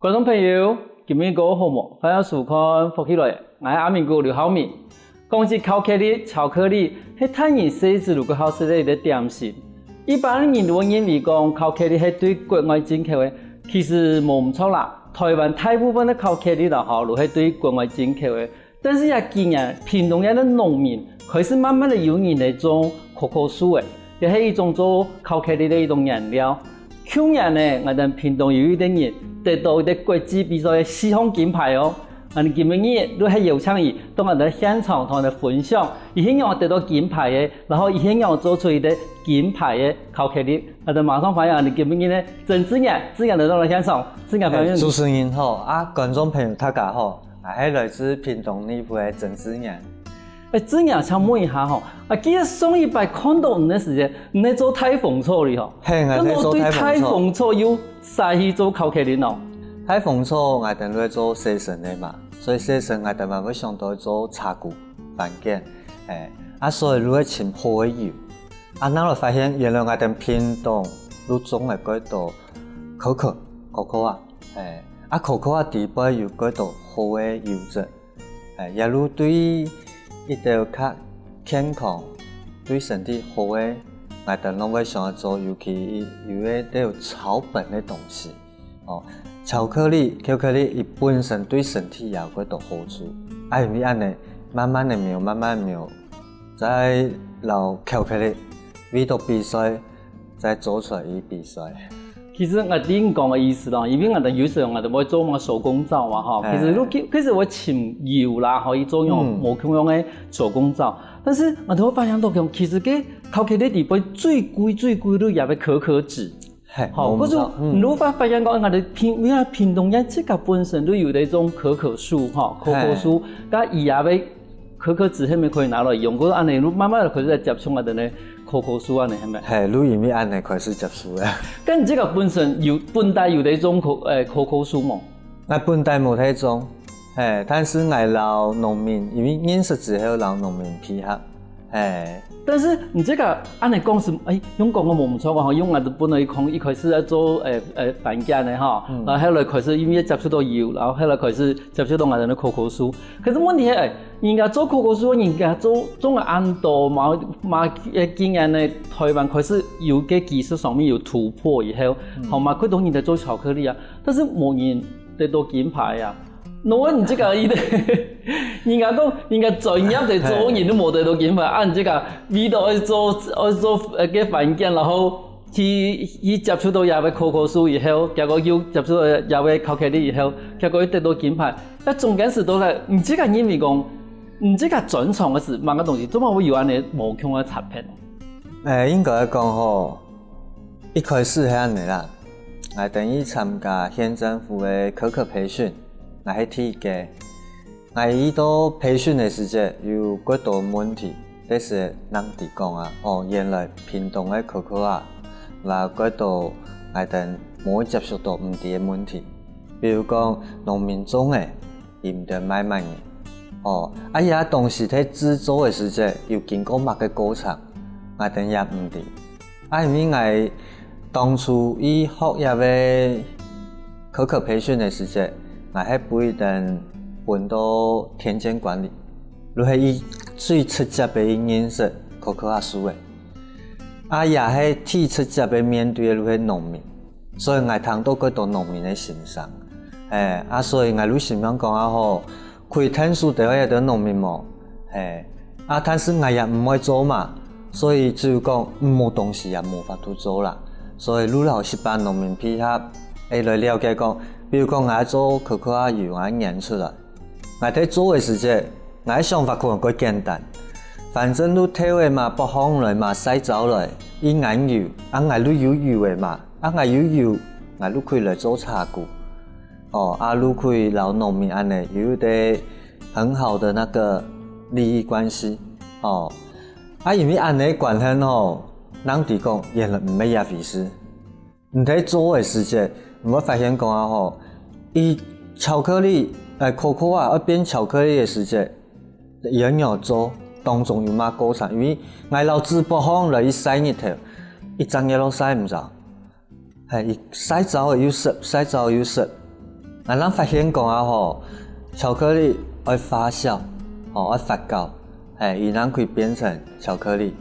观众朋友，今日各位好么？欢迎收看福起来，我是阿明哥刘浩明。讲起巧克力，巧克力是太人细致如果好吃的一个点心。一般人如果认为讲巧克力是对国外进口的，其实冇错啦。台湾大部分的巧克力都是对国外进口的，但是也今年屏东的农民开始慢慢的有人来种可可树的，也是一种做巧克力的一种原料。去年呢，我哋屏东有一啲人得到一啲国际比赛的4项金牌哦。今日都係邀請伊到我哋現場同我哋分享，伊希望得到金牌的，然後伊希望做出一啲金牌的巧克力。我哋馬上歡迎我哋今日呢鄭子陽嚟到我哋現場，子陽朋友。主持人好啊，觀眾朋友大家好，我係來自屏東內部的鄭子陽。子陽請問一下吼，記得上一擺看到你的時間，你在做太鳳草哩吼，咁我對太鳳草有啥去做巧克力咯？太鳳草我哋都做西成的嘛，所以西成我哋嘛會想到做茶具、飯件，所以如果浸好的油，我就發現原來我哋屏東都種的嗰度可可底部有嗰度好的油質，也如對一條較健康、對身體好的，我哋都會想做，尤其有啲都有草本的東西，巧克力伊本身對身體也有嗰度好處，因為安尼慢慢的描，再留巧克力味道比賽，再做出來伊比賽。其實我聽講嘅意思啦，因為我哋有時候我哋會做手工皂嘛吼，其實我浸油啦，可以做用無同樣嘅手工皂，但是我哋會發現到講，其實嘅巧克力裡邊最貴都也係可可脂。好，嗰種如果發現講，我哋屏東人自己本身都有呢種可可樹，可可樹，咁伊也係可可脂係咪可以拿來用？嗰安尼，慢慢就開始接觸我哋呢可可樹安尼係咪？係，你因為安尼開始接觸嘅。咁這個本身有本地有呢種可可樹冇？我本地冇呢種，但是我留農民，因為認識之後留農民配合。但是你這個按你講是，用講個冇錯嘅，用我哋本來講一開始在做飯件嘅哈，然後後來開始因為接觸到油，然後後來開始接觸到我哋的可可樹。可是問題係，人家做可可樹，人家做個安度嘛經驗呢，台灣開始有嘅技術上面有突破以後，好嘛，佢當然在做巧克力啊，但是冇人得到金牌啊。我你這個人家講，人家專業的做人都冇得到金牌，按這個味道去做嘅飯件，然後去接觸到也位可可樹以後，結果又接觸到也位巧克力以後，結果得到金牌。但重點是到來，你這個因為講，你這個轉場嘅是某個東西，怎麼會有安尼無窮嘅產品？應該講吼，一開始係安尼啦，我等於參加縣政府嘅可可培訓。我係睇嘅，我遇到培訓嘅時節有幾多問題，但是人哋講啊，原來屏東嘅可可啊，話幾多我哋冇接觸到唔啲嘅問題，比如講農民種嘅，伊唔得買賣嘅，有東西喺製作嘅時節要經過某個過程，我哋也唔啲，因為我當初伊學業嘅可可培訓嘅時節。我係不一定搬到田間管理，如係以最直接嘅認識可可樹嘅，也係最直接嘅面對如係農民，所以我聽到幾多農民嘅心聲，所以我如心想講好，開田樹地方有農民冇，但是我也唔會做嘛，所以就講冇東西也冇法度做啦，所以如果是幫農民配合，來了解講。比如講，我做可可油，我研出來，我喺做嘅時節，我想法可能幾簡單，反正你睇嘅嘛，北方來嘛，洗澡來，伊眼油，我你有油嘅嘛，我有油，我你可以來做茶具，你可以留農民安尼，有啲很好的那個利益關係，因為安尼關係人哋講原來唔係一回事，你喺做嘅時節。我發現講伊巧克力可可啊，變巧克力嘅時節，人要做當中有乜過程？因為我老子北方來伊洗日頭，一張嘢都洗唔着，係洗澡又濕，洗澡又濕，咱发现讲啊吼，巧克力爱发酵，爱发酵，伊咱可以变成巧克力。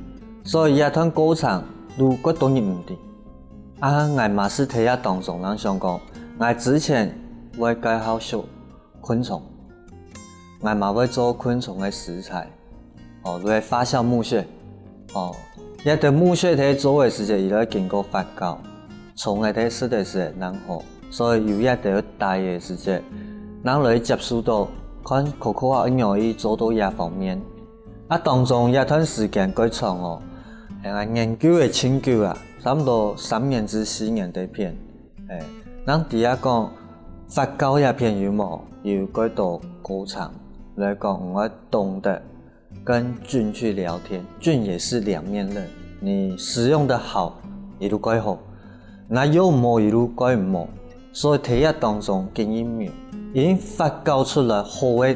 所以遐款果厂如果当然唔对，我嘛是睇遐当中，咱想讲，我之前我介绍小昆虫，我嘛要做昆虫的食材，来发酵木屑，遐的木屑喺做的时阵，伊要经过发酵，虫的喺食的时阵然后，所以有遐在带的时阵，咱来接触到看可可啊应用伊做到遐方面，当中遐段时间改创研究的深究啊，差不多3年至4年的片，咱伫遐讲发酵遐片有无？有改到果厂来讲，我懂得跟菌去聊天，菌也是两面刃，你使用的好，一路改好，那有冇一路改唔冇，所以睇遐当中经验妙，已经发酵出来好的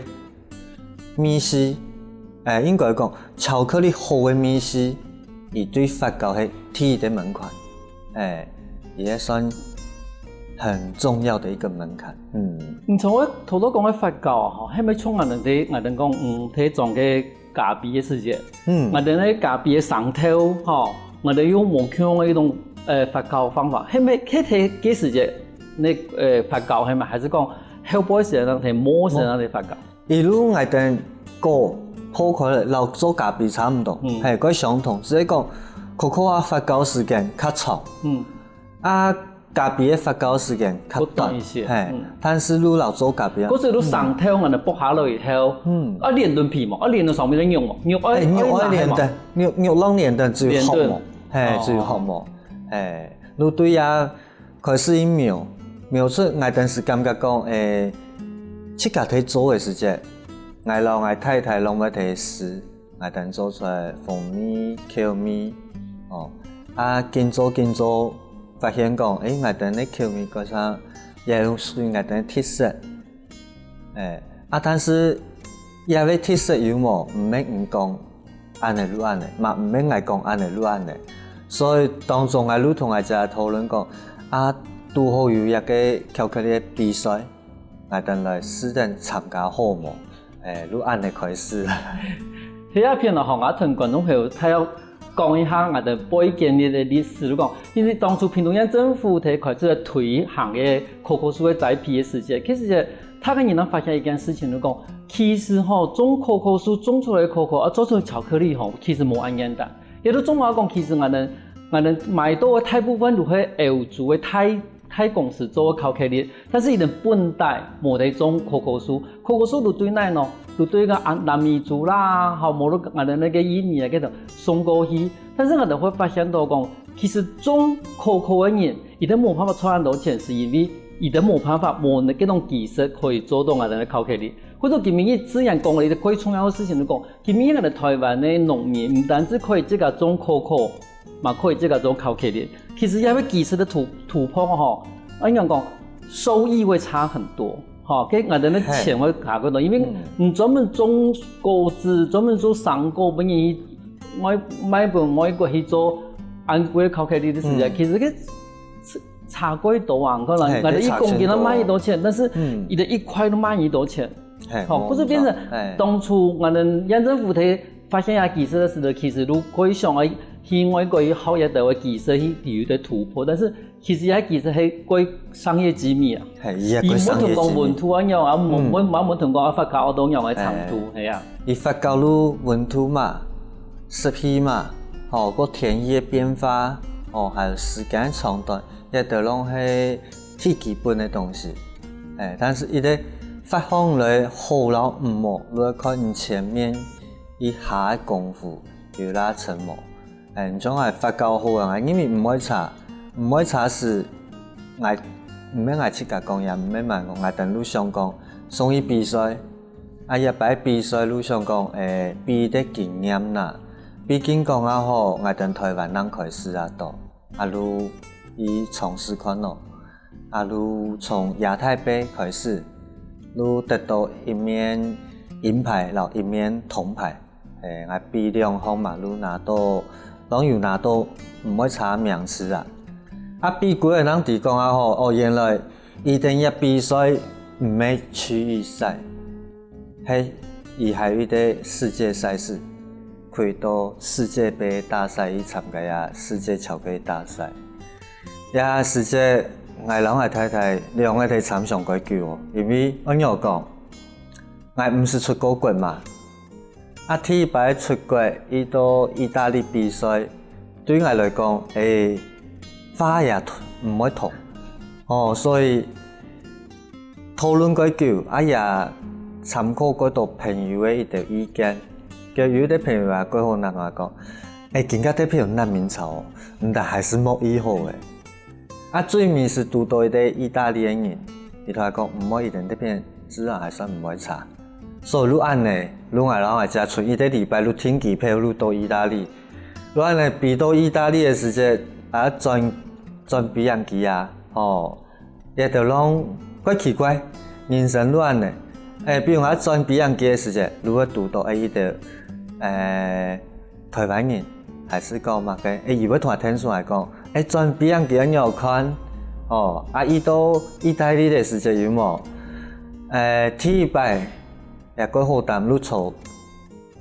米丝，应该讲巧克力好的米丝。伊对发酵系第一的门槛，也算很重要的一个门槛。从我头都讲嘅发酵啊，迄咪从我哋讲睇撞嘅咖啡嘅世界，我哋咧咖啡嘅上头，我哋用无腔嘅一种发酵方法，迄咪睇几时节那发酵系咪？还是讲后半时间咱睇末时间咱哋发酵？一路我哋过。泡开了，老做咖啡差唔多，佢相同，只係講可可啊發酵時間較長，咖啡嘅發酵時間較短一些，但是如老做咖啡，嗰時你上頭我哋剝下來以後，連頓皮嘛，連到上面嘅肉嘛，肉連的，肉攏連的只有殼膜，只有殼膜，你對啊，開始一秒出，我當時感覺講，即家睇做嘅時間。我太太攏要提試，我等做出來蜂蜜、口蜜，見做發現講，我等啲口蜜嗰陣也有屬於我等特色，但是也要特色有冇唔免唔講安尼錄安尼，嘛唔免我講安尼錄安尼，所以當中我錄同我只討論講，拄好有一個巧克力比賽，我等來試等參加好冇。錄安尼開始。呢一片啊，我同觀眾朋友睇下講一下我哋背景嘅歷史。如講，因為當初屏東縣政府佢開始推行嘅可可樹嘅栽培嘅時節，其實他跟人哋發現一件事情，就講其實種可可樹種出來可可，做出巧克力其實冇咁簡單。有啲種話講，其實我哋買到嘅大部分都係歐洲嘅大公司做巧克力，但是伊哋本地冇得種可可樹，可可樹就對哪喏，就對個南美洲啦，冇到我哋那個印尼啊嗰度送過去，但是我哋會發現到講，其實種可可嘅人，伊哋冇辦法賺到錢，是因為伊哋冇辦法冇嗰種技術可以做到我哋嘅巧克力。或者今日自然講嘅一個最重要嘅事情就講，今日我哋台灣嘅農民唔單止可以即個種可可。嘛可以即個種巧克力，其實因為技術的突破應該講收益會差很多，跟我哋的錢會差很多，因為你專門種果子，專門做水果，不然我買本外國去做安國巧克力的時間，其實佢差幾多啊？可能我哋1公斤都賣幾多錢，但是伊的1塊都賣幾多錢，不是變成當初我哋縣政府佢發現下技術的時候，其實都可以想去外國學一啲技術去有啲突破，但是其實啲技術係歸商業機密啊。伊冇同講溫度一樣啊，冇同講發酵當樣嘅長度係啊。伊發酵路溫度嘛、濕氣嘛，個田野變化，還有時間長短，一啲攏係最基本嘅東西。但是伊啲發放嚟好老唔冇，你要看你前面一下嘅功夫有哪層冇。你種係發酵好啊，因為唔可以查是我唔免我自家講，也唔免問我等路上講，送去比賽，一擺比賽路上講，比的經驗啦，畢竟講啊好，我等台灣人開始啊多，如伊從事看咯，如從亞太杯開始，如得到一面銀牌，然後一面銅牌，我比2項嘛，如拿到。攏有拿到唔可以查名次啊！比幾個人哋講啊吼，原來伊等一比賽唔免区域赛，伊还有一个世界赛事，开到世界杯大赛去参加呀世界巧克力大赛。呀，世界我老我太太两个去参上过球哦，因为我有讲，我唔是出国过嘛，第一摆出国，伊到意大利比赛，对我来讲，花也唔会痛，所以讨论过球，也参考过到朋友的一条意见，叫有啲朋友啊，过好人话讲，更加啲朋友难明朝哦，但还是冇以后诶。最尾是拄到一个意大利人，伊同我讲，唔好一定啲片质量还算唔会差。所以如安尼，如我老外家出一个礼拜，如天机票如到意大利，如安尼比到意大利的时间，转比样机啊，也就拢怪奇怪，人生如安尼，比如我转比样机的时间，如果拄到伊个台湾人，还是讲嘛个，伊要同我听说来讲，转比样机很有看，伊到意大利的时间有冇？第一摆。也过好淡，你抽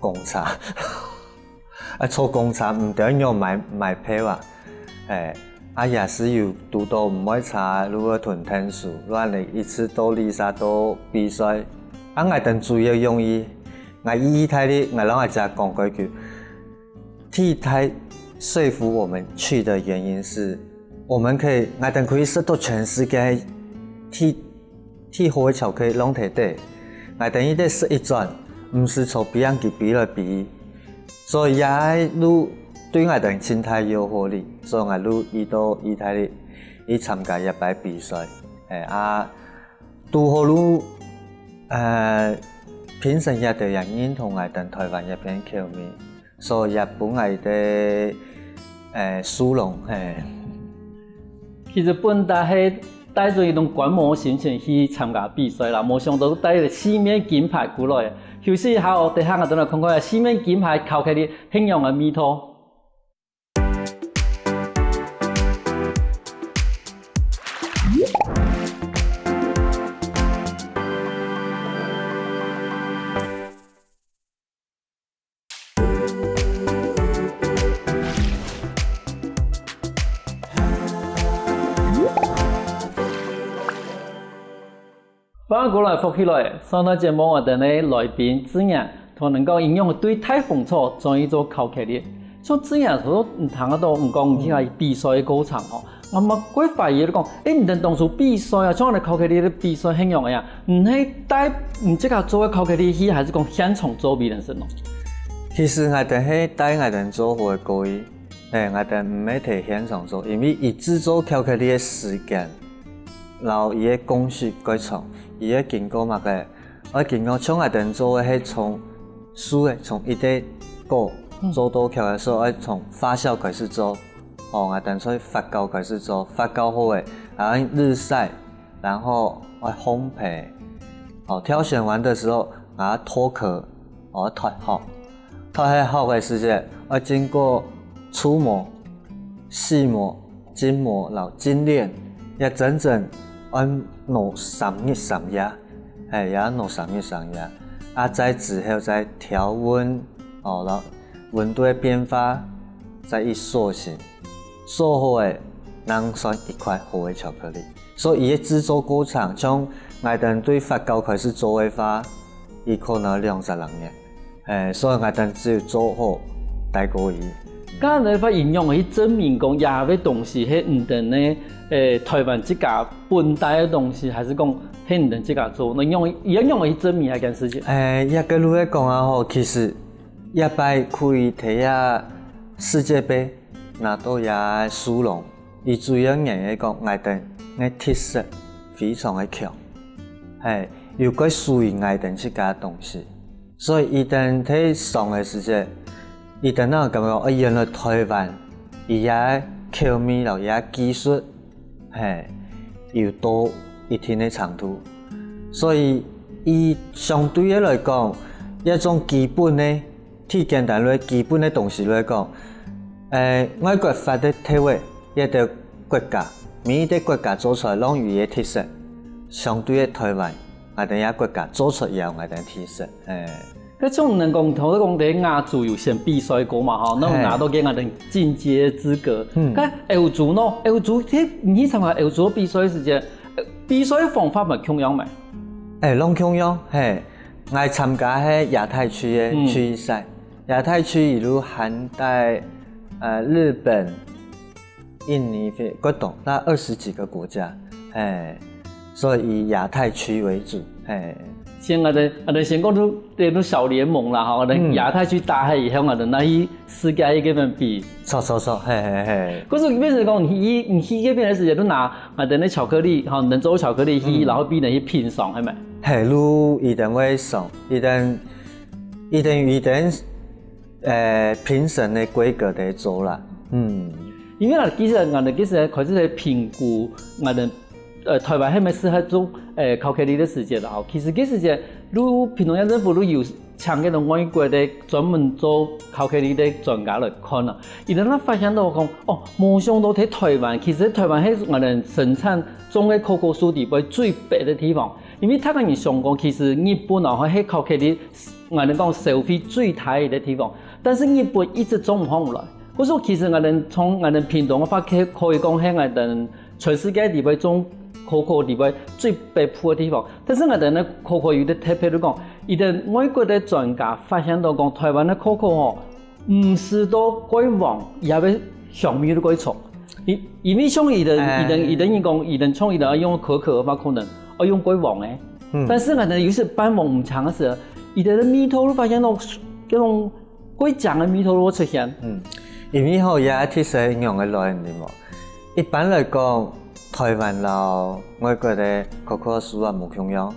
公差，抽公差唔等于买票啊，也是有拄到唔会差，如果囤天数，如果你一次到丽莎到比赛，我等主要用意，我意大利，我让我家讲过句，替他说服我们去的原因是，我们可以收到全世界替好的巧克力拢摕底。我等于在说一转，唔是从比样机比来比，所以也愈对我等心态有活力，所以我愈伊到意大利去参加一摆比赛，拄好愈评审也就也认同我等台湾一片球迷，所以也本我的殊荣其实本大系。带着一种观摩心情去参加比赛啦，没想到带着4面金牌过来。休息后，等下我等来看看4面金牌考起的形容的弥陀。翻过来复起来，上台节目我哋呢来宾子阳，同能够应用对太风错转移做考克力。像子阳说，唔谈得到，唔讲起来比赛的过程吼。我嘛鬼怀疑你讲，唔等当初比赛啊，像我哋考克力的比赛形容呀，唔系带唔即个做嘅考克力去，还是讲现场做比人生咯？其实我哋係帶我哋做好嘅故意，我哋唔係睇現場做，因為伊製作巧克力嘅時間，然後伊嘅工序過程。伊个經過乜嘅？我經過像我哋做嘅係從樹嘅，從一啲果做到巧嘅時候，我從發酵開始做，我哋所以發酵開始做，發酵好嘅，然後日曬，然後我烘焙，挑選完的時候，然後脫殼，我脫好，脫好嘅時間，我經過粗磨、細磨、精磨，然後精煉，也整整。按弄3日3夜，也弄3日3夜，再之後再調溫，然後溫度的變化，再一塑形，塑好的，能算一塊好的巧克力。所以伊的製作過程，從我哋對發酵開始做的話，伊可能20-30年，所以我哋只要做好，大過伊。剛才你發形容去證明講亞嘅東西係唔等呢？台灣自家本地嘅東西，還是講係唔等自家做？你用去證明一件事情？一個路嚟講啊，吼，其實一擺可以睇下世界盃拿到也殊榮，伊主要原因講我哋嘅特色非常嘅強，又佢屬於我哋自家東西，所以一旦睇上嘅時間。伊等下感覺，原來台灣伊也巧妙了，也技術，又多一定的長度，所以伊相對的來講，一種基本的、最簡單的基本的東西來講，外國發的體位，一個國家，每一個國家做出來攏有伊的特色，相对的台湾，我哋一國家做出以後，我哋提升，嗰種能講頭都講喺亞洲有先比賽過嘛吼，那拿到嘅我哋進階資格。咁歐洲呢？歐洲你參加歐洲比賽時間，比賽方法咪同樣咪？攏同樣，我參加喺亞太區嘅區賽，亞太區一路涵蓋日本、印尼、各種那20幾個國家，所以以亞太區為主，先我哋先講到小聯盟啦，吼，我哋亞太區打下以後，我哋那去世界嗰邊比。錯，嗰時變成講，你去嗰邊嘅時間都拿我哋啲巧克力，吼，能做巧克力去，然後俾人去品嘗，係咪？係，路一定會上，一定評審嘅規格嚟做啦。因為其實我哋開始嚟評估我哋。台灣係咪適合做巧克力的時間啦？其實嗰時間，如屏東縣政府都有請嗰種外國的專門做巧克力的專家來看啦。而家我發現到講，冇想到喺台灣，其實台灣係我哋生產種嘅可可樹地位最白嘅地方。因為他個人想講，其實日本啊係巧克力我哋講消費最大嘅地方，但是日本一直種唔好來。我說其實我哋從我哋屏東嘅發起可以講係我哋全世界地位種可可地位最北部嘅地方，但是我哋咧可可有啲特別嚟講，而哋外國嘅專家發現到講，台灣嘅可可唔是到改黃，也會香味都改重。因為像伊哋創伊哋用可可嘅話，可能要用改黃嘅，但是我哋有時辦黃唔長嘅時候，伊哋嘅味道都發現到嗰種改醬嘅味道都出現。因為好也特色用嘅來源啲嘛，一般嚟講。台灣老外國的可可樹啊冇同樣，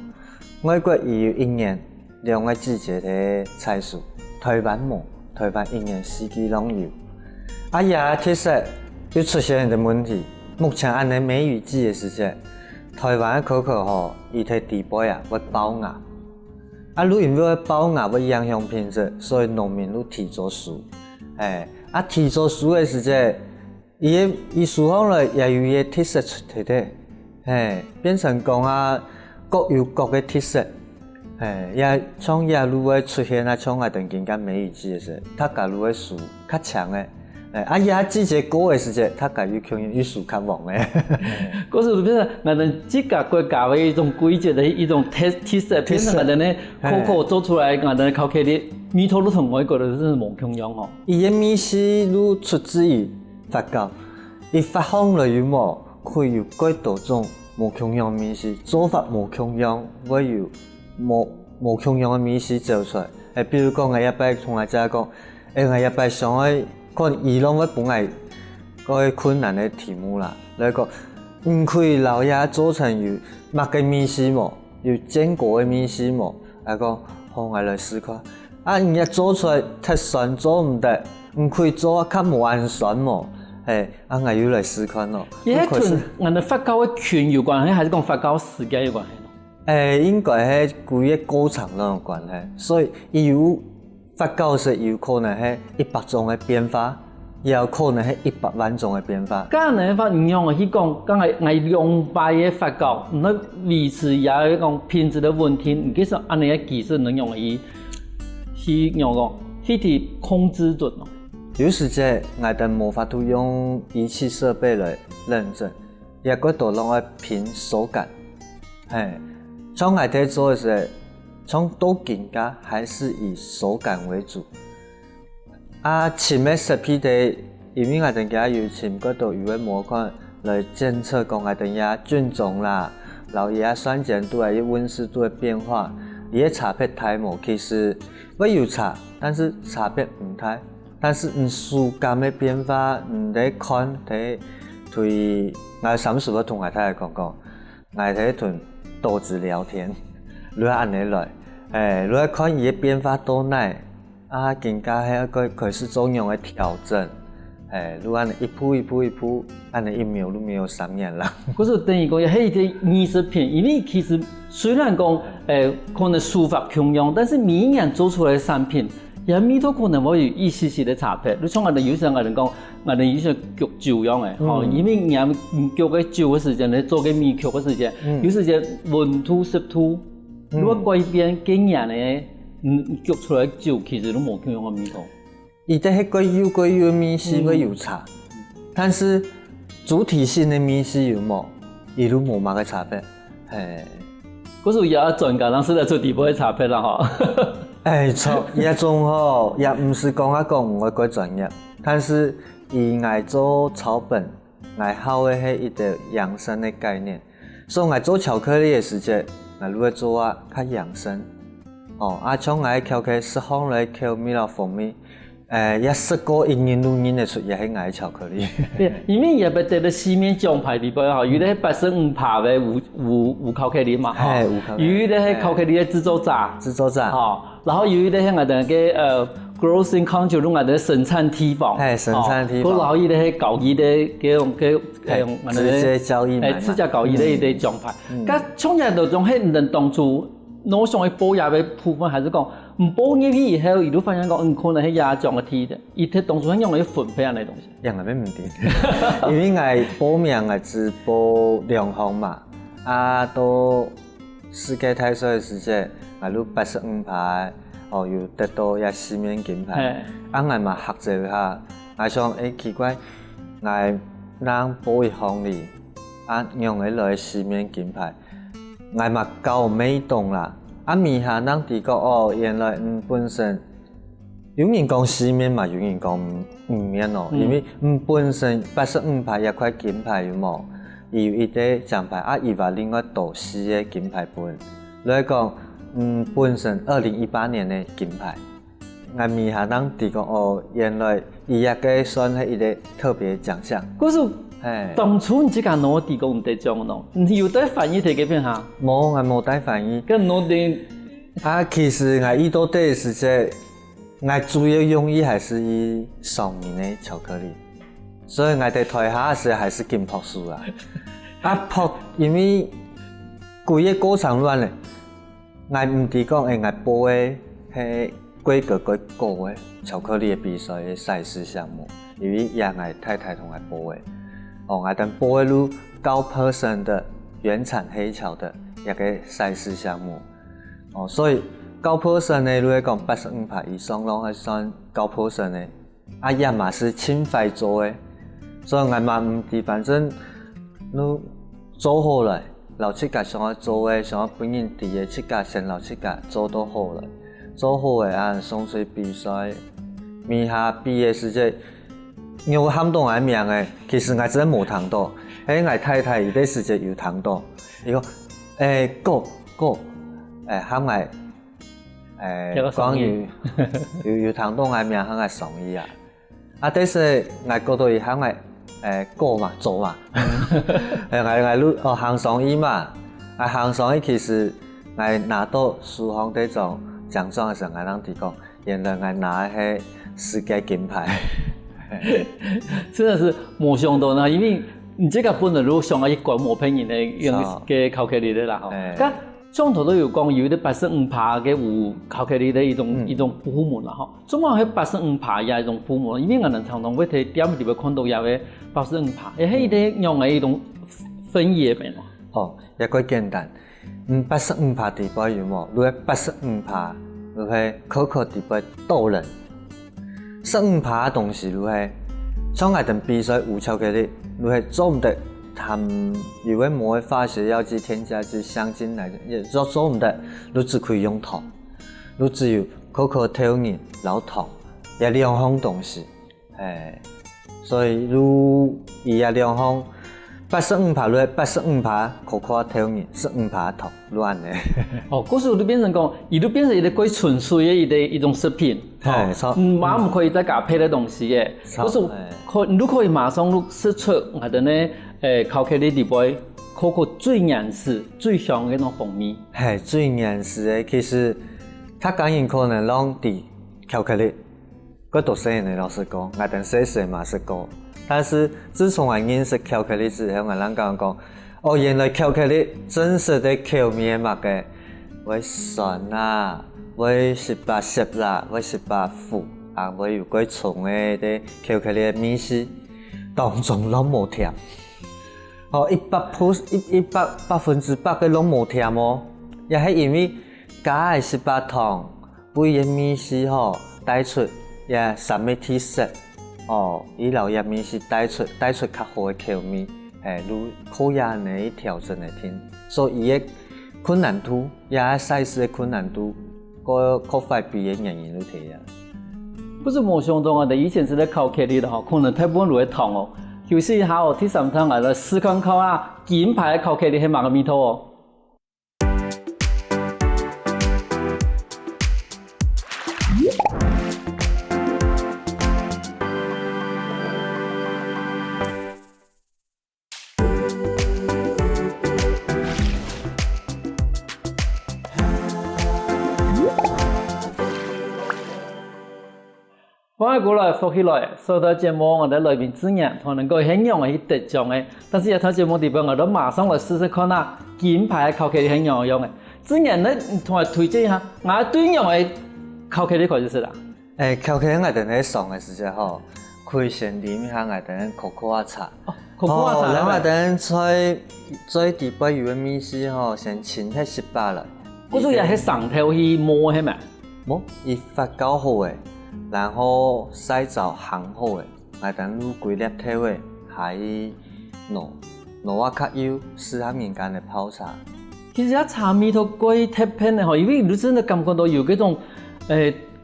外國伊有一年兩個季節的採樹，台灣冇，台灣一年四季攏有。也特色又出現一個問題，目前按呢梅雨季的時間，台灣的可可吼，伊喺地杯啊會爆芽，如因為會爆芽會影響品質，所以農民都提早樹，提早樹的時間。伊樹方來也有伊特色出嚟，變成講各有各嘅特色，也像也如會出現像我哋更加梅雨季嘅時候，它假如會樹較長嘅，也季節過嘅時節，它假如可能有樹較黃嘅。嗰時變成我哋自家國家嘅一種規則嘅一種特色，變成我哋咧可可做出來，我哋巧克力味道都同外國嘅真係冇同樣吼。伊嘅米是都出自於法國，伊發放了有冇可以有幾多種無同樣米食，做法無同樣，會有無同樣嘅米食做出來。比如講我一擺同大家講，我一擺想去可能伊攏會本來嗰個困難嘅題目啦，來講唔可以老爺做成有乜嘅米食冇，有堅果嘅米食冇，來講好我來試看，人家做出來太酸做唔得。唔可以做較無安全喎，我要來試看咯。伊迄團我哋發酵嘅群有關係，還是講發酵時間有關係？應該係規個過程都有關係，所以伊有發酵時有可能係100種嘅變化，也有可能係100萬種嘅變化。咁樣發唔用去講，講係200嘅發酵，唔能維持也係講品質嘅問題，唔其實安尼嘅技術能用去用講去控制住咯。有時節，我哋無法度用儀器設備來認證，也嗰度攏要憑手感。像我哋做嘅時候，從多更加還是以手感為主。前面設備的，因為我哋家有前嗰度有個模塊來監測講我哋家菌種啦，然後也酸鹼度啊、溫濕度的變化，也差別太冇。其實會有差，但是差別唔太。但是樹感嘅變化，你看睇對我上次我同我太太講，我睇同多子聊天，你按你來，你看伊嘅變化多耐，更加係一個開始作用嘅調整，你按一步，按一秒都沒有3年啦。嗰時等於講係一啲藝術品，因為其實雖然講可能書法同樣，但是每一年做出來嘅產品。也味道可能會有一絲絲的差別。你像我哋有時我哋講，我哋以前焗酒樣嘅，因為人焗嘅酒嘅時間，你做嘅米焗嘅時間，有時間溫度濕度，如果改變幾年咧，焗出來酒其實都冇咁樣嘅味道。伊啲係貴油米是會有差，但是主體性的米是有冇，伊都冇乜嘅差別。嗰時也專家人士來做地步嘅差別啦，嗬。錯，一種吼，也唔是講我個專業，但是伊愛做草本，愛好嘅係一個養生的概念，所以愛做巧克力嘅時節，我會做啊較養生。像愛巧克力釋放來巧米啦蜂蜜。也試過一年2年的出也係愛巧克力。因為也不得了市面獎牌地步哈，有啲係85%嘅無巧克力嘛，有啲係巧克力嘅製作站，然後有啲係我哋嘅growing control，我哋生產地方，生產地方，然後有啲係交易嘅直接交易，直接交易嘅啲獎牌。咁從日到種係唔能當初。我想去保養嘅部分，還是講唔保養以後，伊都發現講，可能係亞獎嘅題的，伊睇當初係用嚟分配安尼東西。用嚟咩唔掂？因為我報名係只報2項嘛，到世界體操嘅時節，我攞85牌，又得到一4面金牌。我嘛學習下，我想奇怪，我人報一項哩，用嚟攞4面金牌。我嘛夠美動啦，面下人哋講原來本身有人講4面嘛，有人講5面咯，因為本身85牌一塊金牌有冇，有一啲獎牌，伊話另外多4個金牌本，來講本身2018年的金牌，我面下人哋講原來伊也個算係一個特別獎項。當初你只間攞地個唔得獎咯，你有帶翻譯睇幾遍下？冇，我冇帶翻譯。咁攞定其實我遇到啲時節，我主要用意還是以上面的巧克力，所以我哋台下時還是金箔書啦。箔因為規個過程亂咧，我唔係講我報嘅係規格高嘅巧克力嘅比賽嘅賽事項目，因為也我太太同我報嘅。我等報的路9% 的原產黑巧的一個賽事項目，所以9%的如果講85牌以上攏係算9%的，也嘛是輕快做的，所以我嘛唔知，反正你做好來，老七家想要做的，想要本人第一七家先老七家做到好來，做好的送去比賽，咪下比的時節。我喊到我名嘅，其實我真係冇糖到，喺我太太伊啲時節有糖到，伊講哥，喊我講有糖到我名，喊我送伊啊，但是我覺得伊喊我哥嘛做嘛，我行送伊嘛，行送伊其實我拿到書行呢種獎狀嘅時候，我諗住講，原來我拿係世界金牌。真的是冇想到呢，因為你這個本來都想要一觀摩朋友的用嘅巧克力的啦，咁上頭都有講有啲85%嘅有巧克力的一種部門啦，嗬，總共係85%也一種部門，因為我哋常常會睇點地方看到有嘅85%，係一啲用嘅一種分野嘅咯。一個簡單，85%地方有冇？如果85%，如果可可地方多人。15%嘅東西，如係像我哋比賽有巧克力，如係做唔得，如果冇化學藥劑添加劑香精嚟嘅，做唔得，你只可以用糖，你只有可可豆泥、老糖，有2項東西，所以如伊有2項85%，如係85%可可豆泥，15%糖，亂嘅。嗰時候就變成講，伊都變成一個幾純粹嘅一種食品。馬唔可以再加配啲東西嘅，嗰時你都可以馬上都試出我哋呢巧克力裏邊可可最原始、最香嘅嗰種蜂蜜。係最原始嘅，其實他講人可能讓啲巧克力，嗰讀書人老實講，我哋細嘛識過，但是自從我認識巧克力之後，我哋講，原來巧克力真實的巧面物嘅。會蒜啦，會18色啦，會18腐，啊會有幾重嘅啲巧克力嘅米絲，當中攏無甜。哦，100%嘅攏無甜哦，也係因為加嘅18糖，配嘅米絲吼帶出也三個特色。哦，伊老葉米絲帶出較好嘅口味，如口味呢調整來聽，所以伊嘅困難度也賽事嘅困難度，個快比嘅原因都睇啊。不是冇想到我哋以前是咧考克力的吼，可能太半路嘅糖哦，休息一下哦，第三趟嚟了試看看啊，金牌考克力係乜個味道哦。翻過來復起來，收到節目我哋來賓指引，同能夠享用係得獎嘅。但是一睇節目地方，我都馬上來試試看啦，金牌考克力享用用嘅。指引咧，同埋推薦一下，我對用嘅考克力開始啦。考克力我哋喺上嘅時候吼，可以先啉下我哋可可茶。可可茶咧，我哋再第八油嘅米絲吼，先清喺18啦。嗰種嘢喺上頭去摸係咪？摸，伊發酵好嘅。然後洗澡烘好嘅，我等擼幾粒體嘅，喺攞啊較油，4下面間嘅泡茶。其實一茶味道幾特別嘅吼，因為你真係感覺到有嗰種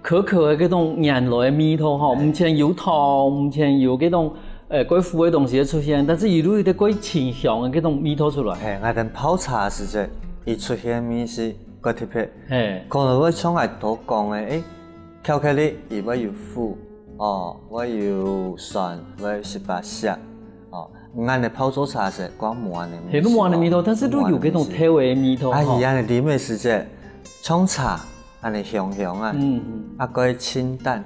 可可嘅嗰種原來嘅味道吼，唔像有糖，唔像有嗰種幾苦嘅東西出現，但是伊都有啲幾清香嘅嗰種味道出來。係，我等泡茶時陣，伊出現味是幾特別。係，可能我像我都講嘅，巧克力伊要有苦，我有酸，我有18色，我哋泡做茶時講冇安尼味。係都冇安尼味道，但是都有嗰種特味嘅味道。啊，伊安尼啉嘅時陣，沖茶安尼香香啊，啊個清淡，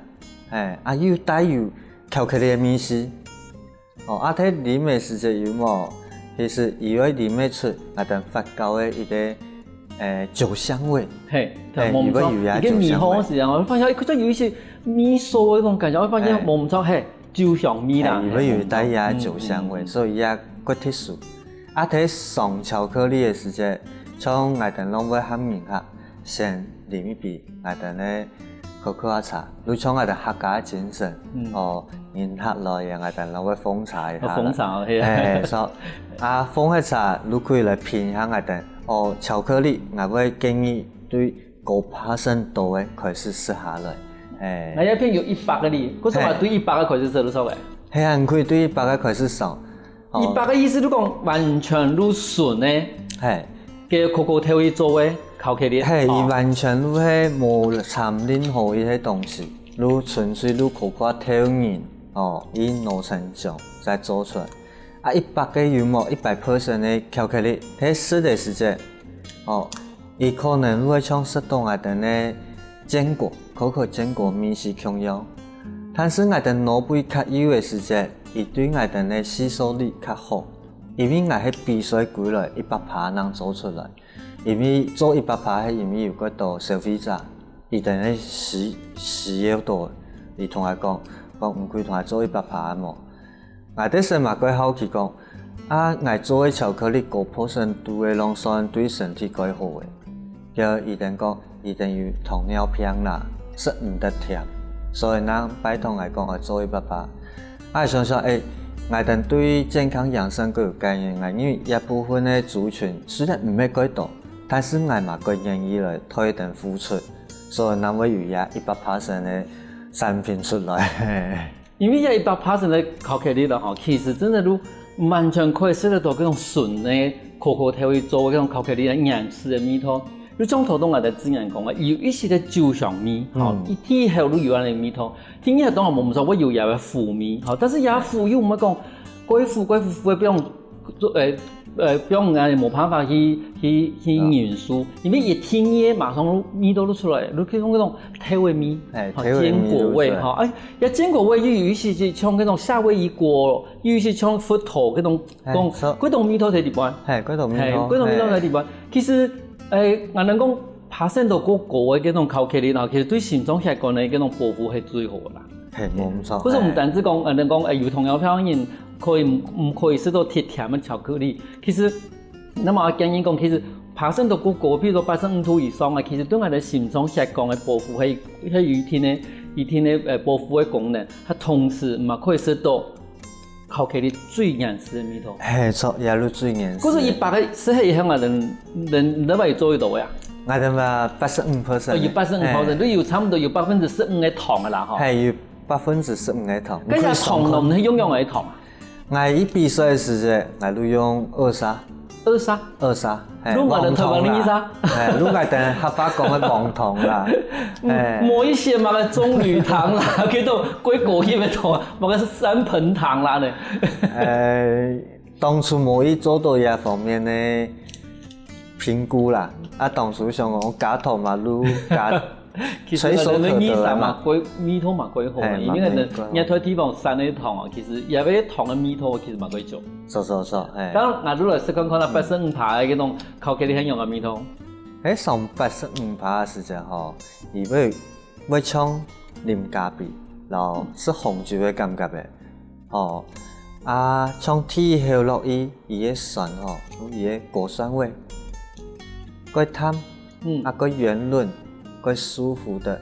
又帶有巧克力嘅味絲。啊睇啉嘅時陣有冇？其實伊會啉得出啊陣發酵嘅一個。酒香味，係，冇錯。而家米香嘅時候，我發現佢真有一些米酥嗰種感覺，我發現冇錯係酒香味啦。會有帶下酒香味，所以也幾特殊。啊，睇上巧克力嘅時陣，像我哋攏會喊明客，先啉一杯我哋嘅可可茶。如像我哋客家精神，迎客來嘅我哋攏會奉茶一下。奉茶係。所以奉嘅茶，你可以來品下我哋。巧克力我會建議對5%度嘅開始試下來。我一片有100個哩，嗰種話對100個開始試都少嘅。係啊，你可以對100個開始試。100個意思你講完全入純嘅，係嘅可可豆去做嘅巧克力。係，伊完全入係無摻任何一啲東西，你純粹你可可豆仁，伊攞成醬再做出來。100個有冇100%的巧克力？喺試的時陣，伊可能會像適當我哋嘅堅果，可可堅果米絲共用。但是我哋攞杯較油的時陣，伊對我哋嘅吸收力較好，因為我係比賽過來100%能做出來。因為做100%係因為有嗰度消費者，伊哋咧需要到，伊同我講唔可以同我做100%冇。我哋先嘛幾好奇講，我做嘅巧克力5%度嘅攏算對身體幾好嘅，叫伊哋講，伊哋有糖尿病啦，食唔得甜，所以咱拜託我講我做100%。想想我哋對健康養生都有概念，因為一部分嘅族群雖然唔係幾多，但是我嘛幾願意來推動付出，所以咱會有100%嘅產品出來。因為一100%的巧克力啦，其實真的都完全可以食得到嗰種純的可可豆去做嗰種巧克力嘅原始的味道。你種頭都我哋之前講嘅，有一些嘅酒香味，一天後都有安尼味道。天日當然冇唔錯，我有也苦味，但是也苦又唔係講貴苦嘅，不用不用冇辦法去認輸，因為一天夜馬上味道都出來，你可以講嗰種豆味，堅果味一堅果味又有一些像嗰種夏威夷果，又有一些像佛頭嗰種味道喺裏邊，係嗰種味道喺裏邊。其實我能講%都過高嘅嗰種巧克力，然後其實對心臟血管嘅嗰種保護係最好啦。係冇錯。不是唔單止講，人講有糖尿病人可以唔可以食到甜嘅巧克力？其實，那麼我建議講，其實%都過高，譬如說85%以上嘅，其實對我哋心臟血管嘅保護係有一定嘅保護嘅功能，它同時唔係可以食到巧克力最原始嘅味道。係錯，也係最原始。嗰時100個適合以向我人都可以做得到呀。我哋嘛85%。有85%，都有差唔多有15%嘅糖嘅啦，嗬。係有15%嘅糖。咁隻糖唔係用嘅糖啊？我一比賽嘅時候，我都用2砂。2砂。2砂。攏我哋台灣2砂。係，攏我哋合法講嘅黃糖啦。冇一些嘛嘅棕櫚糖啦，叫做貴過啲嘅糖，或者是山盆糖啦呢。當初冇一做到呢方面嘅評估啦，當初想講加糖嘛，擼加。其實我哋米山嘛貴，米糖嘛貴好嘅，因為人台地方山嘅糖啊，其實也係糖嘅米糖其實嘛貴做。錯，係。當我如來食看看那85%嘅嗰種巧克力很用嘅米糖。上85%嘅時陣吼，伊要唱啉咖啡，然後是紅酒嘅感覺嘅，唱鐵後落伊嘅酸吼，伊嘅果酸味，佢淡，佢圓潤。會舒服的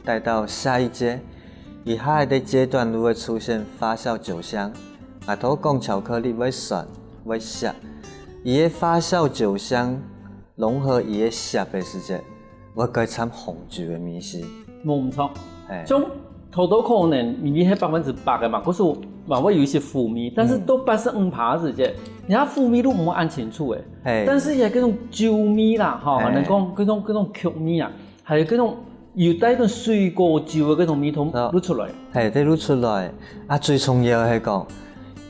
帶到下一階，以下的階段都會出現發酵酒香。頭講巧克力會酸會澀，伊個發酵酒香融合伊個澀嘅時節，會改參紅酒嘅味絲。冇錯，種頭都可能米係100%嘅嘛，嗰時候嘛會有一些輔米，但是都85%嘅時節，人家輔米都唔會按清楚嘅。但是也嗰種酒米啦，嚇，人講嗰種曲米啊，係嗰種有帶種水果酒嘅嗰種米桶擼出來。係，啲擼出來。最重要係講，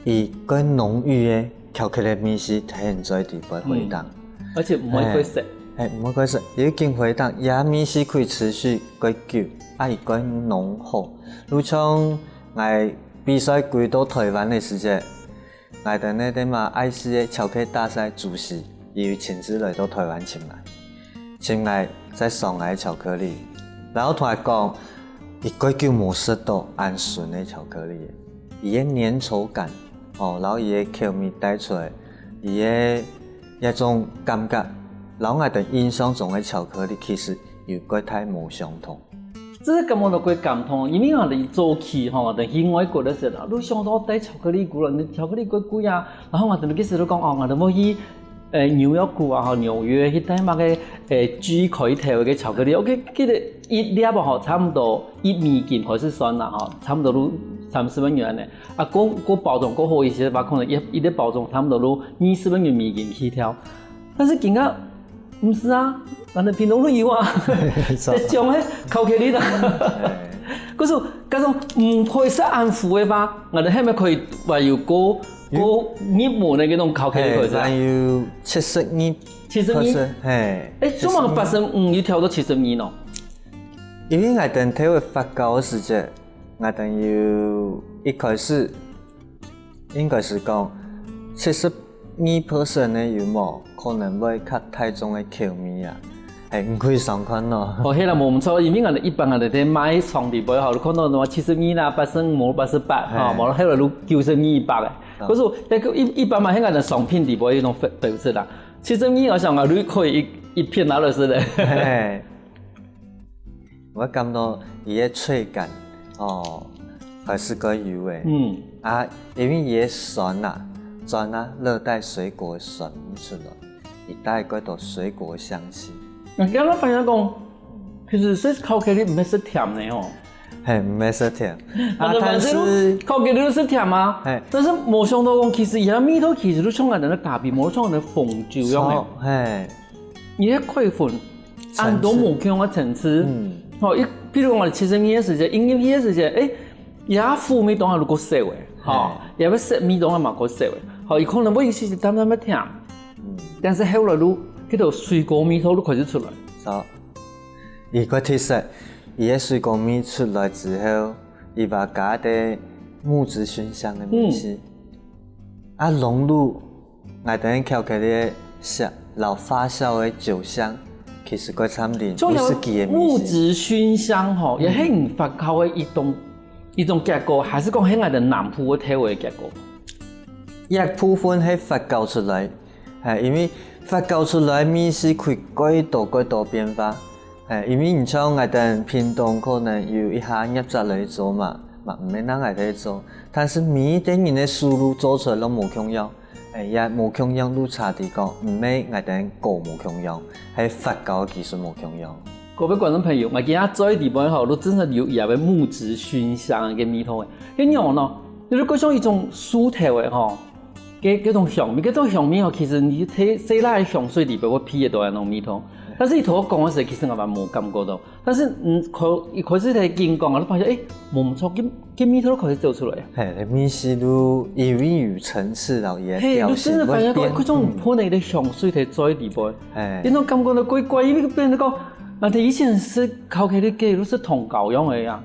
伊嗰濃郁嘅巧克力味絲現在地不回檔，而且唔會過食。唔會過食，已經回檔，也味絲可以持續過久，伊過濃厚。如像我比賽歸到台灣嘅時節。我哋呢啲嘛愛斯嘅巧克力大賽主席，伊親自來到台灣請來再送來巧克力，然後同佢講，伊過久冇食到安順嘅巧克力，伊嘅粘稠感，然後伊嘅口味帶出來，伊嘅一種感覺，然後我哋印象中嘅巧克力其實有過太冇相同。這是咁我都幾感動，因為我哋早期我哋去外國嘅時候，都想到帶巧克力過來，巧克力貴貴啊，然後我哋嗰時都講我哋要去紐約股啊，紐約去帶乜嘅G開頭嘅巧克力，OK， 記得一粒差唔多1美金開始算啦，差唔多都30蚊元咧。嗰包裝嗰好一些，可能一粒包裝差唔多都20蚊元美金起跳，但是點解唔是啊？人哋平常都有啊，一種嘅巧克力啦。嗰種嗰種唔可以食安撫嘅吧？我哋係咪可以話要過熱門嘅嗰種巧克力佢食？要72%。72%？誒，做乜85要跳到72咯？因為我哋睇會發酵嘅時節，我哋要一開始應該是講72%嘅油膜可能會較太重嘅口味啊。唔可以上款咯。係啦，冇唔錯，因為我哋一般我哋喺買床地杯，你看到話72啦、85、88，冇喺度92、100嘅。嗰時一般嘛，喺我哋上片地杯呢種標誌啦。72我想我你可以一片拿落去咧。我感到伊個脆感，還是個油嘅。因為伊個酸啊，熱帶水果嘅酸出來，伊帶嗰度水果嘅香氣。人家都發現講，其實食巧克力唔係食甜嘅哦。係唔係食甜？但是巧克力都食甜啊。但是冇想到講，其實伊個味道其實都像我哋嘅咖啡，冇像我哋紅酒一樣嘅。伊個氣氛按到唔同嘅層次。譬如我哋70米嘅時間，飲嘅時間，伊個苦味當然都夠少嘅，伊個澀味當然嘛夠少嘅。伊可能會有時淡淡嘅甜，但是後來都。嗰度水果味道都開始出來。伊個特色，伊個水果味出來之後，伊把加啲木質熏香嘅味絲，融入我哋巧克力嘅澀老發酵嘅酒香，其實佢參連仲有威士忌嘅木味道。質熏香吼，也係唔發酵嘅一種結果，還是講係我哋南部嘅體會嘅結果？一部分係發酵出來，係因為發酵出來味是會幾多變化，係因為唔像我哋屏東可能有一下醃製嚟做嘛唔免人嚟做，但是每啲人嘅思路做出來都冇共樣，也冇共樣都差啲講，唔係我哋個冇共樣，係發酵嘅技術冇共樣。各位觀眾朋友，我今日做嘅地方吼，都真係有也係木質熏香嘅味道嘅。一樣咯，你如果像一種樹頭嘅吼。嗰種香味，嗰種香味吼，其實你睇西拉嘅香水裡邊，我批嘅都係那種味道。但是伊同我講嘅時候，其實我係冇感覺到。但是一開始睇見講，我都發現冇錯，啲味道都開始走出來。係，味是都有味有層次咯，也表現會變。嗰種噴嚟嘅香水係在裡邊，呢種感覺到怪怪，因為別人講，我哋以前食烤雞啲雞都是同狗樣嘅呀，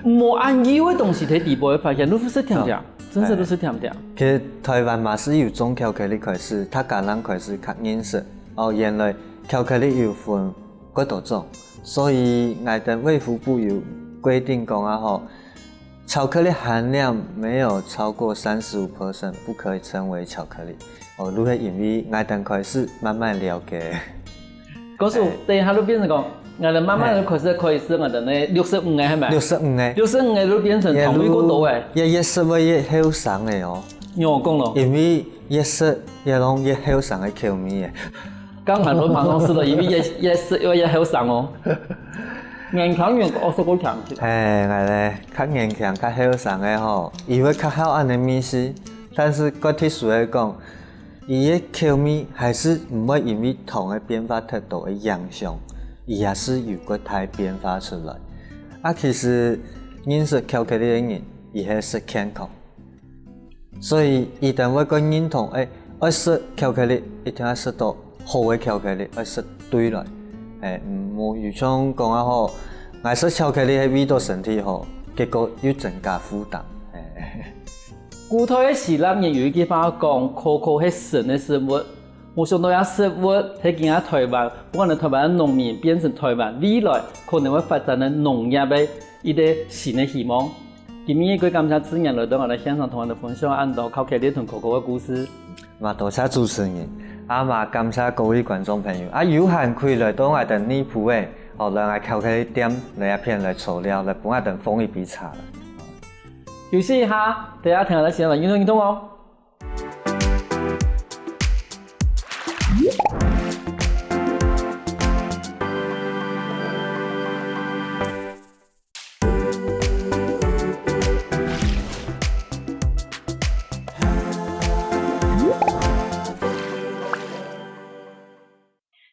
冇按要嘅東西喺裡邊發現都是甜甜。真係都是甜甜。其實台灣嘛是有種巧克力開始，他家人開始較認識。原來巧克力有分幾多種，所以我哋衛福部有規定講巧克力含量沒有超過35%，不可以稱為巧克力。如係因為我哋開始慢慢了解。嗰時第一下都變成講。我哋慢慢開始我哋呢65嘅係咪？65嘅都變成同味嗰度嘅。越食越後生嘅哦。我講咯。因為越食越攏越後生嘅口味嘅。剛蠻多馬上試到，因為越食越後生哦。硬強越我食過甜啲。我咧較硬強較後生嘅吼，伊會較好按嘅味思，但是個特殊嚟講，伊嘅口味還是唔會因為糖嘅變化太多嘅影響。也是有個太變化出來。其實認識巧克力嘅人，伊係食健康，所以一旦我個認同，愛食巧克力一定要食到好嘅巧克力，愛食對來。冇如像講好，愛食巧克力係為到身體好，結果又增加負擔。古代嘅希臘人有一句話講，可可係神嘅食物。我想到一食物喺今日台灣，不管係台灣嘅農民變成台灣未來可能會發展嘅農業嘅一個新嘅希望。今日佢感謝志揚來到我哋現場同我哋分享按到巧克力同可可嘅故事。多謝主持人，嘛感謝各位觀眾朋友。有閒可以來到我哋呢鋪誒，來我巧克力店嚟一片嚟坐了，嚟幫我哋放一杯茶。休息一下，大家聽下先嚟運動哦。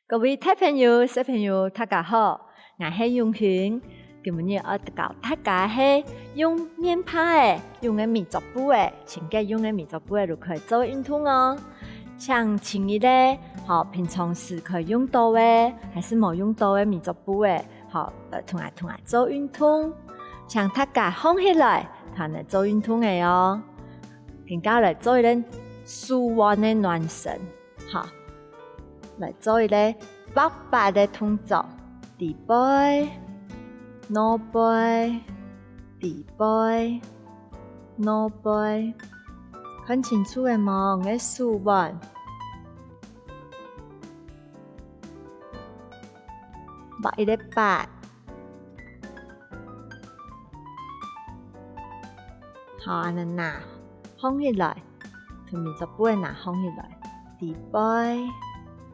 各位大朋友、小朋友，大家好，我係永權。今日我教大家係用面派用嘅米做布誒，前幾用嘅米做布誒就可以做運動哦。像前日咧，平常時可以用到嘅，還是冇用到嘅米做布誒，同埋做運動。像大家放起來，同嚟做運動嘅哦。更加嚟做一啲舒緩嘅暖身，嚟做一個八八嘅動作，低背、腦背、低背、腦背，看清楚嘅嘛，我舒緩，畫一個八，好啊，嗱，放起來，同面就背嗱放起來，低背。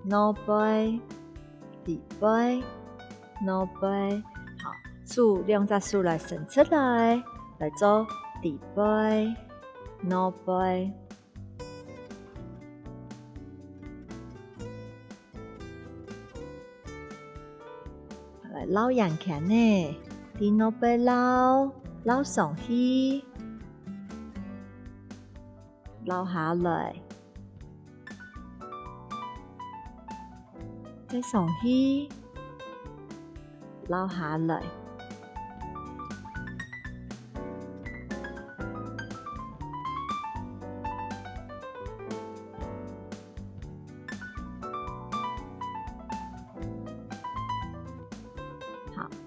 腦背、低背、腦背，好，手兩隻手來伸出來，來做低背、腦背。來撈眼睛呢，低腦背撈上去，撈下來。再上去，撈下來，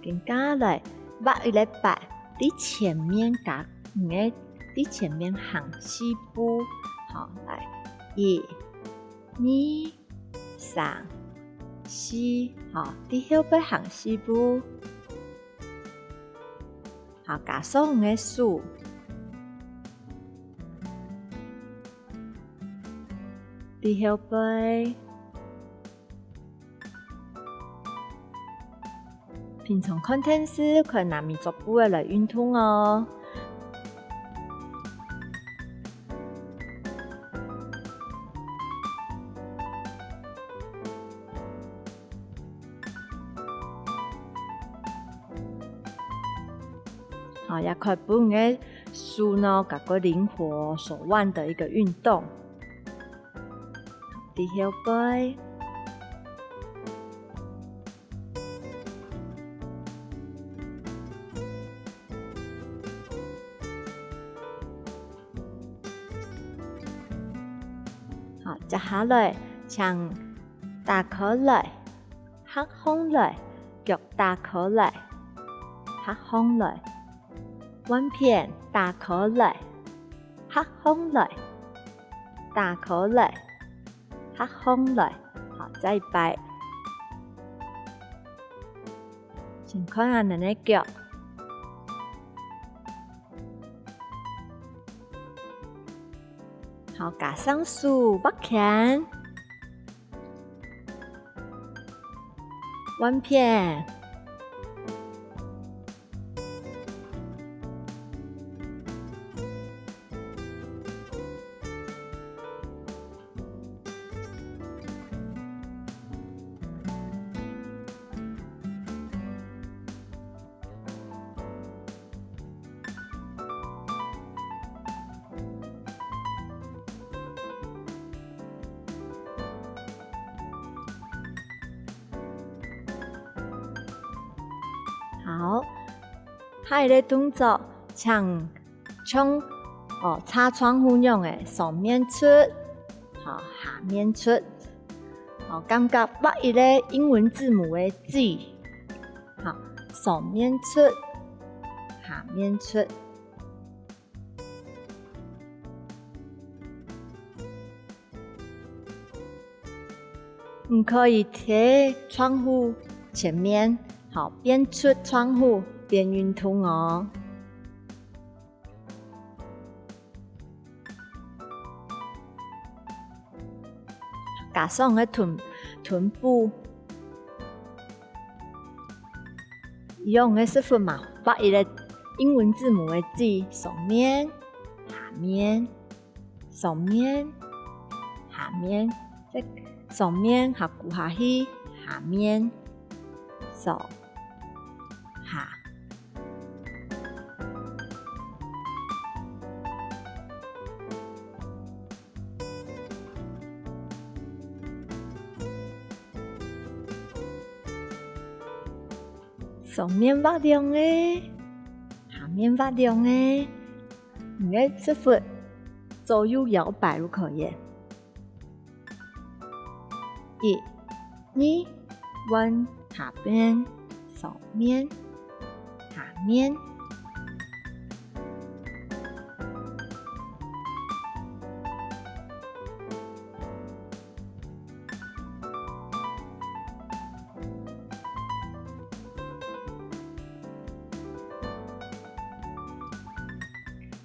跟加来挖一个白，伫前面加你个伫前面行四步，好来1、2、3、4，好，伫后背行四步，好，加上个数，伫后背。平常看电视可以拿民族舞来运动哦。好，也可以帮个手呢，搞个灵活手腕的一个运动。伫后背。好，接下來將大口來，黑空來，腳大口來，黑空來，彎片大口來，黑空來，大口來，黑空來。好，再一擺，請看下你的腳。好，加上手握拳，弯片，好，下一个动作像擦窗户用的上面出，好下面出，好感觉画一个英文字母的 G， 好上面出，下面出。你可以贴窗户前面。好，边出窗户边运动哦。加上个臀部，用个是分嘛，画一个英文字母的 G， 上面、下面、上面、下面，即上面下骨下去，下面上。下，上面画亮诶，下面画亮诶，你个这幅左右摇摆都可以。1、2，弯下边，上面。下面，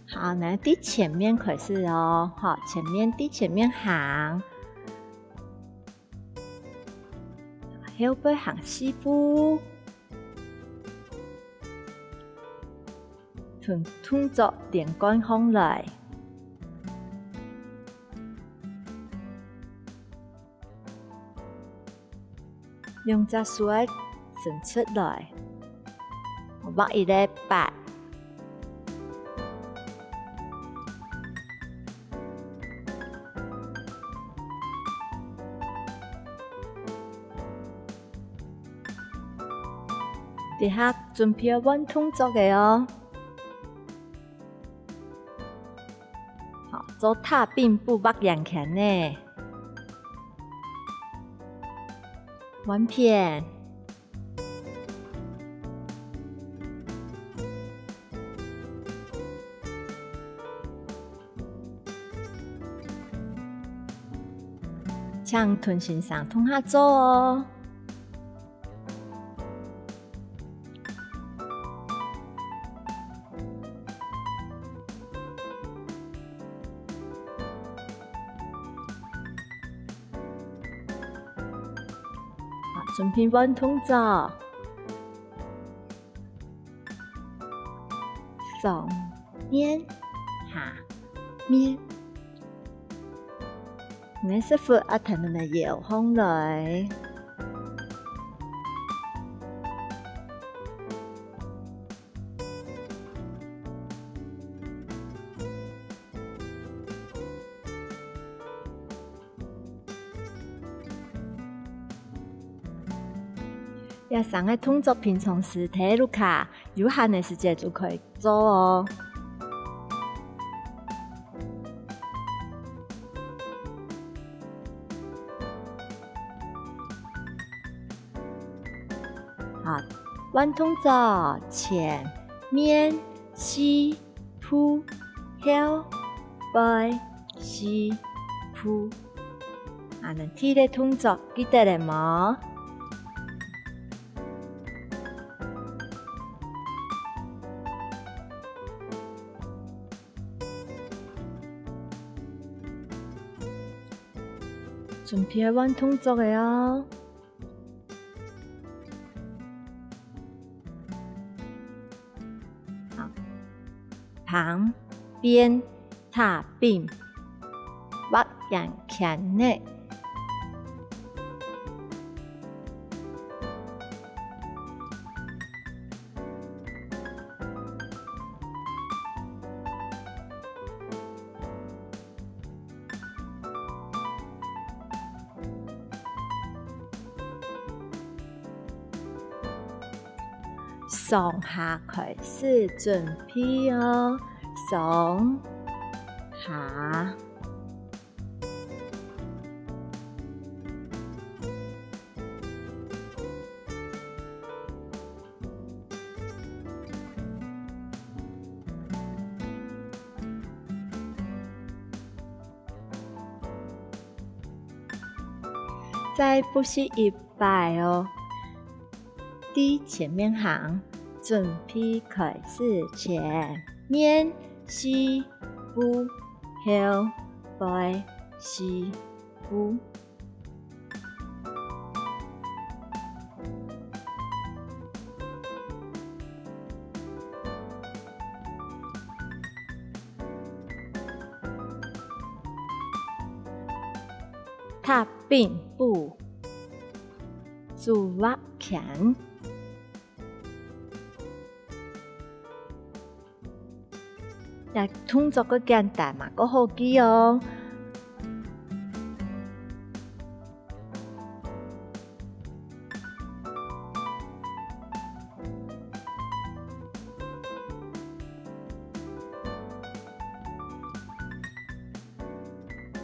好，那第前面可是哦，好，第前面行，后背行四步。動作連貫空來，用隻手伸出來，畫一個8，底下準備揾動作嘅哦。做踏并步画眼前呢，弯片，请屯先生同下做哦。准备完动作，上面下面，我师傅阿騰们的搖空來，要上嘅動作平常時睇錄卡，有限嘅時間就可以做哦。好，弯動作前面西鋪後背西鋪，啊，能睇嘅動作記得了冇？準備玩動作嘅哦。好，旁邊踏並，畫人強呢。上下開始準備哦，上下再複習一擺哦。第前面行，準備開始前面西鋪後背西鋪，踏並步，主畫強。呀，動作個簡單嘛，個好記哦。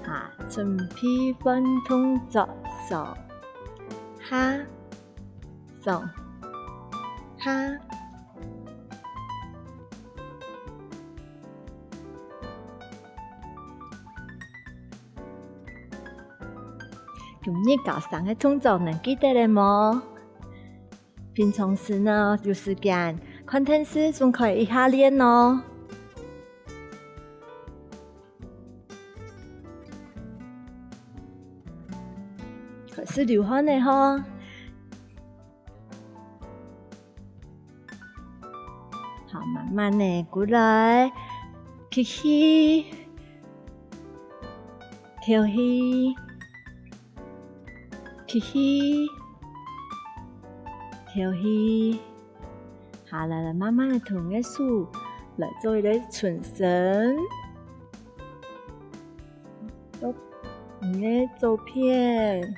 啊，準備完動作上下上下。今日教上嘅動作能記得了冇？平常時呢有時間看電視仲可以一下練哦。可是流汗的吼，好慢慢的過來，吸氣，調氣。吸氣，調氣，下來慢慢的同個手來做一個全身，都你的左片、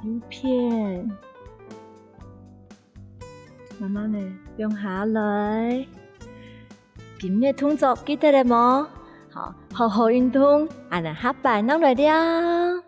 右片，慢慢的用下來。今日動作記得了冇？好好運動，下擺弄來了。